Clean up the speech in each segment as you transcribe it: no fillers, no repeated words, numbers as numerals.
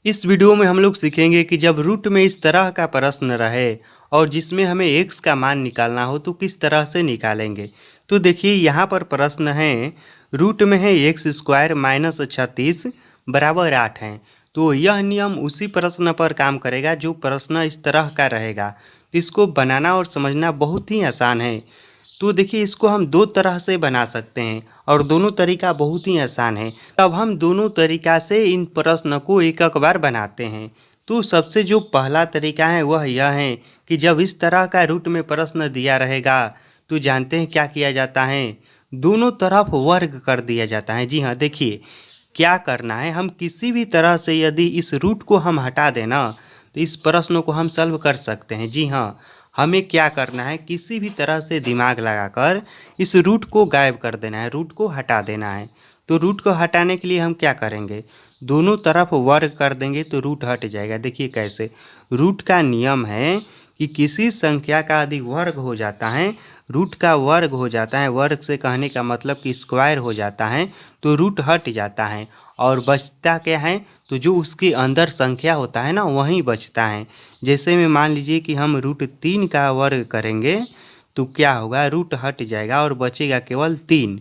इस वीडियो में हम लोग सीखेंगे कि जब रूट में इस तरह का प्रश्न रहे और जिसमें हमें x का मान निकालना हो तो किस तरह से निकालेंगे। तो देखिए यहाँ पर प्रश्न है, रूट में है x² माइनस 36 बराबर 8 है। तो यह नियम उसी प्रश्न पर काम करेगा जो प्रश्न इस तरह का रहेगा। इसको बनाना और समझना बहुत ही आसान है। तो देखिए इसको हम दो तरह से बना सकते हैं और दोनों तरीका बहुत ही आसान है। अब हम दोनों तरीका से इन प्रश्न को एक एक बार बनाते हैं। तो सबसे जो पहला तरीका है वह यह है कि जब इस तरह का रूट में प्रश्न दिया रहेगा तो जानते हैं क्या किया जाता है, दोनों तरफ वर्ग कर दिया जाता है। जी हाँ, देखिए क्या करना है, हम किसी भी तरह से यदि इस रूट को हम हटा देना तो इस प्रश्न को हम सॉल्व कर सकते हैं। जी हाँ, हमें क्या करना है, किसी भी तरह से दिमाग लगाकर इस रूट को गायब कर देना है, रूट को हटा देना है। तो रूट को हटाने के लिए हम क्या करेंगे, दोनों तरफ वर्ग कर देंगे तो रूट हट जाएगा। देखिए कैसे, रूट का नियम है कि किसी संख्या का यदि वर्ग हो जाता है, रूट का वर्ग हो जाता है, वर्ग से कहने का मतलब कि स्क्वायर हो जाता है, तो रूट हट जाता है और बचता क्या है, तो जो उसके अंदर संख्या होता है ना वही बचता है। जैसे में मान लीजिए कि हम √3 का वर्ग करेंगे तो क्या होगा, रूट हट जाएगा और बचेगा केवल 3।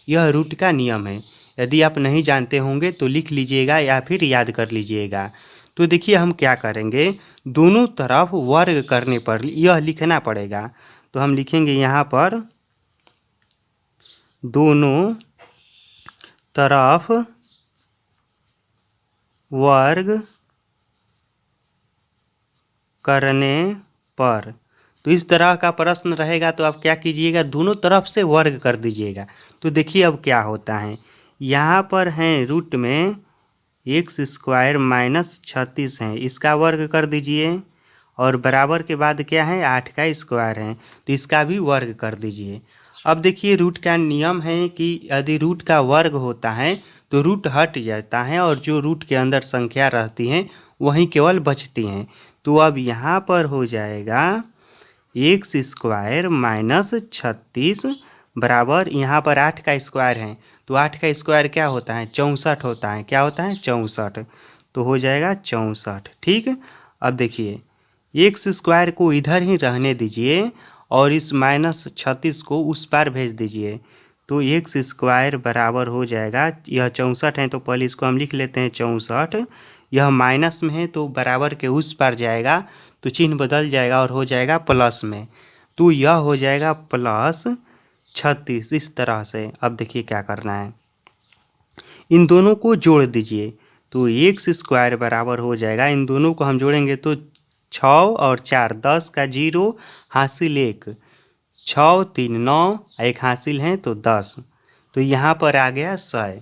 यह रूट का नियम है। यदि आप नहीं जानते होंगे तो लिख लीजिएगा या फिर याद कर लीजिएगा। तो देखिए हम क्या करेंगे, दोनों तरफ वर्ग करने पर यह लिखना पड़ेगा। तो हम लिखेंगे यहाँ पर दोनों तरफ वर्ग करने पर। तो इस तरह का प्रश्न रहेगा तो आप क्या कीजिएगा, दोनों तरफ से वर्ग कर दीजिएगा। तो देखिए अब क्या होता है, यहाँ पर है रूट में x² माइनस 36 है, इसका वर्ग कर दीजिए और बराबर के बाद क्या है, 8 का स्क्वायर है तो इसका भी वर्ग कर दीजिए। अब देखिए रूट का नियम है कि यदि रूट का वर्ग होता है तो रूट हट जाता है और जो रूट के अंदर संख्या रहती हैं वही केवल बचती हैं। तो अब यहाँ पर हो जाएगा x² माइनस 36 बराबर, यहाँ पर 8 का स्क्वायर है तो 8 का स्क्वायर क्या होता है, 64 होता है। क्या होता है, 64। तो हो जाएगा 64। ठीक, अब देखिए x² को इधर ही रहने दीजिए और इस माइनस 36 को उस पार भेज दीजिए। तो x² बराबर हो जाएगा, यह 64 है तो पहले इसको हम लिख लेते हैं 64। यह माइनस में है तो बराबर के उस पार जाएगा तो चिन्ह बदल जाएगा और हो जाएगा प्लस में। तो यह हो जाएगा प्लस 36 इस तरह से। अब देखिए क्या करना है, इन दोनों को जोड़ दीजिए। तो x² बराबर हो जाएगा, इन दोनों को हम जोड़ेंगे तो 6 और 4 10 का 0 हासिल 1, 6 3 9 एक हासिल है तो 10। तो यहाँ पर आ गया 100।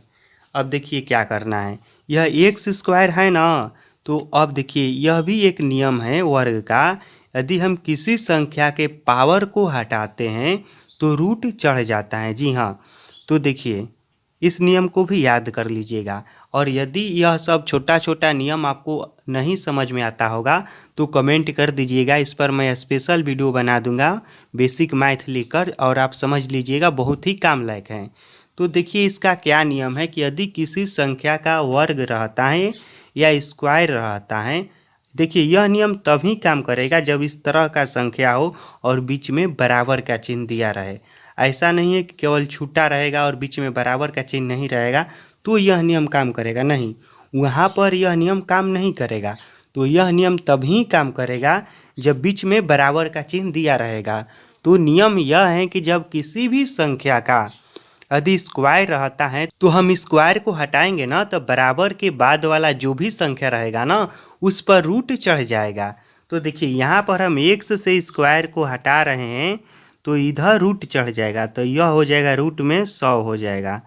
अब देखिए क्या करना है, यह x² है ना, तो अब देखिए यह भी एक नियम है वर्ग का, यदि हम किसी संख्या के पावर को हटाते हैं तो रूट चढ़ जाता है। जी हाँ, तो देखिए इस नियम को भी याद कर लीजिएगा। और यदि यह सब छोटा छोटा नियम आपको नहीं समझ में आता होगा तो कमेंट कर दीजिएगा, इस पर मैं स्पेशल वीडियो बना दूंगा बेसिक मैथ लेकर, और आप समझ लीजिएगा, बहुत ही काम लायक है। तो देखिए इसका क्या नियम है कि यदि किसी संख्या का वर्ग रहता है या स्क्वायर रहता है, देखिए यह नियम तभी काम करेगा जब इस तरह का संख्या हो और बीच में बराबर का चिन्ह दिया रहे। ऐसा नहीं है कि केवल छूटा रहेगा और बीच में बराबर का चिन्ह नहीं रहेगा तो यह नियम काम करेगा, नहीं, वहाँ पर यह नियम काम नहीं करेगा। तो यह नियम तभी काम करेगा जब बीच में बराबर का चिन्ह दिया रहेगा। तो नियम यह है कि जब किसी भी संख्या का यदि स्क्वायर रहता है तो हम स्क्वायर को हटाएंगे ना, तो बराबर के बाद वाला जो भी संख्या रहेगा ना उस पर रूट चढ़ जाएगा। तो देखिए यहाँ पर हम x से स्क्वायर को हटा रहे हैं तो इधर रूट चढ़ जाएगा, तो यह हो जाएगा रूट में 100 हो जाएगा।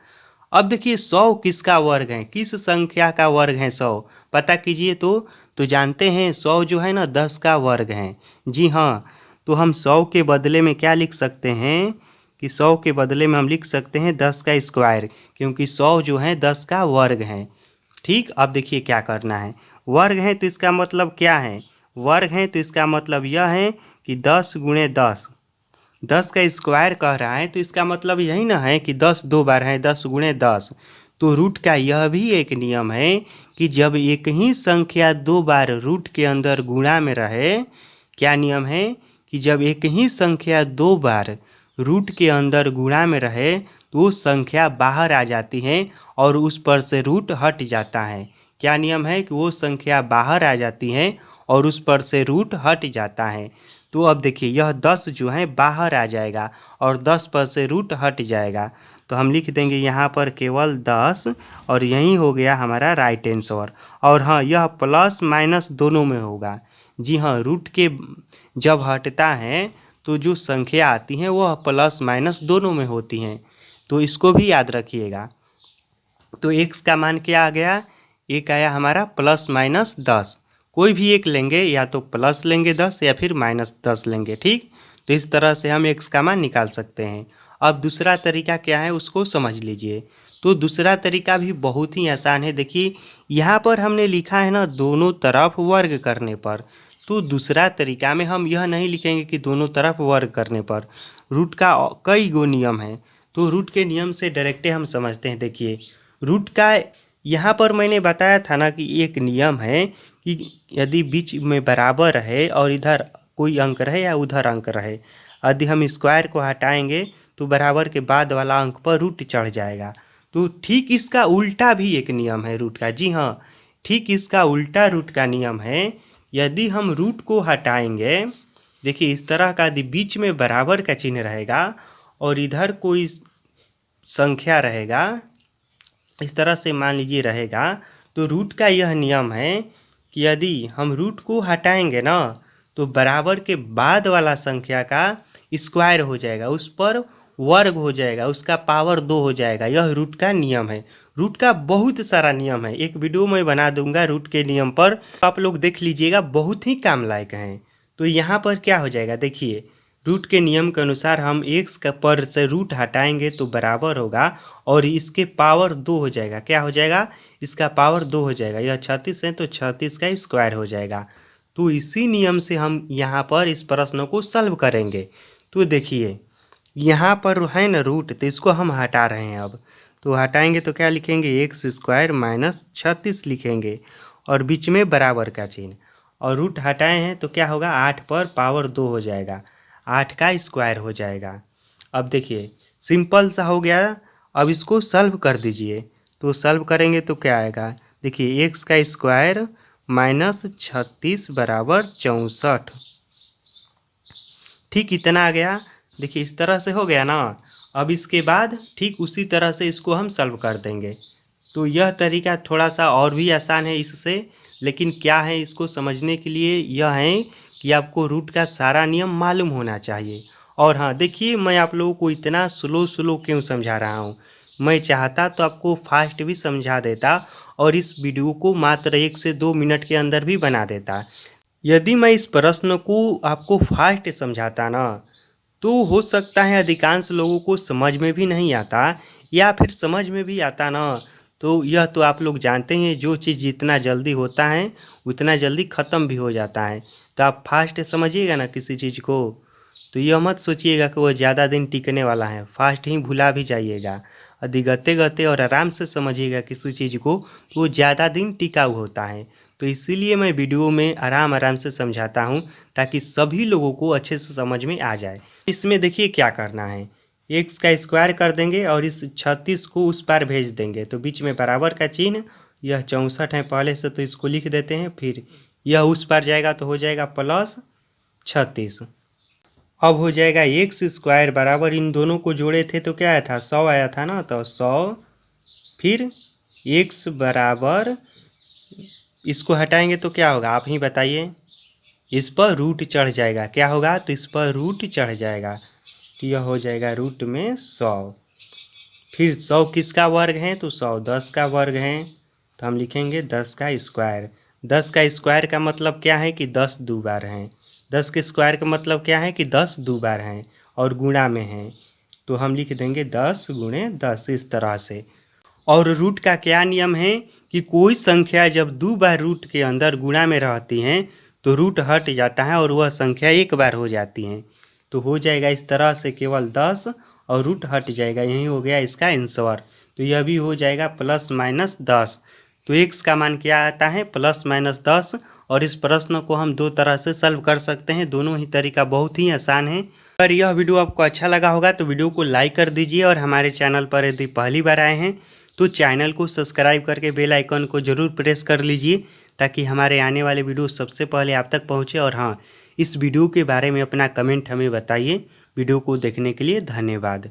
अब देखिए 100 किसका वर्ग है, किस संख्या का वर्ग है 100, पता कीजिए। तो जानते हैं 100 जो है ना 10 का वर्ग है। जी हाँ, तो हम 100 के बदले में क्या लिख सकते हैं कि 100 के बदले में हम लिख सकते हैं 10 का स्क्वायर, क्योंकि 100 जो है 10 का वर्ग है। ठीक, अब देखिए क्या करना है, वर्ग है तो इसका मतलब क्या है, वर्ग है तो इसका मतलब यह है कि 10 गुणे 10, 10 का स्क्वायर कह रहा है तो इसका मतलब यही ना है कि 10 दो बार है, 10 गुणे 10। तो रूट का यह भी एक नियम है कि जब एक ही संख्या 2 बार रूट के अंदर गुणा में रहे, क्या नियम है कि जब एक ही संख्या 2 बार रूट के अंदर गुणा में रहे तो वो संख्या बाहर आ जाती है और उस पर से रूट हट जाता है। क्या नियम है कि वो संख्या बाहर आ जाती है और उस पर से रूट हट जाता है। तो अब देखिए यह 10 जो है बाहर आ जाएगा और 10 पर से रूट हट जाएगा, तो हम लिख देंगे यहाँ पर केवल 10 और यही हो गया हमारा राइट आंसर। और हाँ, यह प्लस माइनस दोनों में होगा। जी हाँ, रूट के जब हटता है तो जो संख्या आती हैं वह प्लस माइनस दोनों में होती हैं, तो इसको भी याद रखिएगा। तो x का मान क्या आ गया, एक आया हमारा प्लस माइनस 10। कोई भी एक लेंगे, या तो प्लस लेंगे 10 या फिर माइनस 10 लेंगे। ठीक, तो इस तरह से हम x का मान निकाल सकते हैं। अब दूसरा तरीका क्या है उसको समझ लीजिए। तो दूसरा तरीका भी बहुत ही आसान है। देखिए यहाँ पर हमने लिखा है ना दोनों तरफ वर्ग करने पर, तो दूसरा तरीका में हम यह नहीं लिखेंगे कि दोनों तरफ वर्ग करने पर। रूट का कई गो नियम है, तो रूट के नियम से डायरेक्टे हम समझते हैं। देखिए रूट का यहाँ पर मैंने बताया था ना कि एक नियम है कि यदि बीच में बराबर रहे और इधर कोई अंक रहे या उधर अंक रहे, यदि हम स्क्वायर को हटाएंगे तो बराबर के बाद वाला अंक पर रूट चढ़ जाएगा। तो ठीक इसका उल्टा भी एक नियम है रूट का। जी हाँ, ठीक इसका उल्टा रूट का नियम है। यदि हम रूट को हटाएंगे, देखिए इस तरह का यदि बीच में बराबर का चिन्ह रहेगा और इधर कोई संख्या रहेगा, इस तरह से मान लीजिए रहेगा, तो रूट का यह नियम है कि यदि हम रूट को हटाएंगे ना तो बराबर के बाद वाला संख्या का स्क्वायर हो जाएगा, उस पर वर्ग हो जाएगा, उसका पावर 2 हो जाएगा। यह रूट का नियम है। रूट का बहुत सारा नियम है, एक वीडियो मैं बना दूंगा रूट के नियम पर, आप लोग देख लीजिएगा, बहुत ही काम लायक हैं। तो यहाँ पर क्या हो जाएगा, देखिए रूट के नियम के अनुसार हम x का पर से रूट हटाएंगे तो बराबर होगा और इसके पावर 2 हो जाएगा। क्या हो जाएगा, इसका पावर 2 हो जाएगा। यह 36 है तो 36 का स्क्वायर हो जाएगा। तो इसी नियम से हम यहाँ पर इस प्रश्न को सॉल्व करेंगे। तो देखिए यहाँ पर है ना रूट, तो इसको हम हटा रहे हैं। अब तो हटाएंगे तो क्या लिखेंगे, एक्स स्क्वायर माइनस 36 लिखेंगे और बीच में बराबर का चिन्ह, और रूट हटाए हैं तो क्या होगा, 8 पर पावर 2 हो जाएगा, 8 का स्क्वायर हो जाएगा। अब देखिए सिंपल सा हो गया। अब इसको सॉल्व कर दीजिए, तो सॉल्व करेंगे तो क्या आएगा, देखिए एक्स का स्क्वायर माइनस 36 बराबर 64। ठीक इतना आ गया। देखिए इस तरह से हो गया ना। अब इसके बाद ठीक उसी तरह से इसको हम सॉल्व कर देंगे। तो यह तरीका थोड़ा सा और भी आसान है इससे, लेकिन क्या है इसको समझने के लिए यह है कि आपको रूट का सारा नियम मालूम होना चाहिए। और हाँ देखिए, मैं आप लोगों को इतना स्लो क्यों समझा रहा हूँ, मैं चाहता तो आपको फास्ट भी समझा देता और इस वीडियो को मात्र 1 से 2 मिनट के अंदर भी बना देता। यदि मैं इस प्रश्न को आपको फास्ट समझाता ना तो हो सकता है अधिकांश लोगों को समझ में भी नहीं आता, या फिर समझ में भी आता ना तो यह तो आप लोग जानते हैं, जो चीज़ जितना जल्दी होता है उतना जल्दी ख़त्म भी हो जाता है। तो आप फास्ट समझिएगा ना किसी चीज़ को, तो यह मत सोचिएगा कि वह ज़्यादा दिन टिकने वाला है, फास्ट ही भुला भी जाइएगा। यदि गते गते और आराम से समझिएगा किसी चीज़ को तो वो ज़्यादा दिन टिकाऊ होता है। तो इसीलिए मैं वीडियो में आराम से समझाता हूँ ताकि सभी लोगों को अच्छे से समझ में आ जाए। इसमें देखिए क्या करना है, एक्स का स्क्वायर कर देंगे और इस 36 को उस पार भेज देंगे, तो बीच में बराबर का चिन्ह, यह 64 है पहले से तो इसको लिख देते हैं, फिर यह उस पार जाएगा तो हो जाएगा प्लस 36। अब हो जाएगा एक्स स्क्वायर बराबर, इन दोनों को जोड़े थे तो क्या आया था, 100 आया था ना, तो 100 फिर एक्स बराबर, इसको हटाएंगे तो क्या होगा आप ही बताइए, इस पर रूट चढ़ जाएगा। क्या होगा, तो इस पर रूट चढ़ जाएगा, तो यह हो जाएगा रूट में 100। फिर 100 किसका वर्ग है, तो 100 10 का वर्ग है, तो हम लिखेंगे 10 का स्क्वायर। 10 का स्क्वायर का मतलब क्या है कि 10 दो बार हैं, 10 के स्क्वायर का मतलब क्या है कि 10 दो बार हैं और गुणा में हैं, तो हम लिख देंगे 10 गुणे 10 इस तरह से। और रूट का क्या नियम है कि कोई संख्या जब 2 बार रूट के अंदर गुणा में रहती हैं तो रूट हट जाता है और वह संख्या 1 बार हो जाती हैं, तो हो जाएगा इस तरह से केवल 10 और रूट हट जाएगा, यही हो गया इसका आंसर। तो यह भी हो जाएगा प्लस माइनस 10। तो x का मान क्या आता है ±10। और इस प्रश्न को हम दो तरह से सॉल्व कर सकते हैं, दोनों ही तरीका बहुत ही आसान है। अगर यह वीडियो आपको अच्छा लगा होगा तो वीडियो को लाइक कर दीजिए, और हमारे चैनल पर यदि पहली बार आए हैं तो चैनल को सब्सक्राइब करके बेल आइकन को ज़रूर प्रेस कर लीजिए, ताकि हमारे आने वाले वीडियो सबसे पहले आप तक पहुँचे। और हाँ, इस वीडियो के बारे में अपना कमेंट हमें बताइए। वीडियो को देखने के लिए धन्यवाद।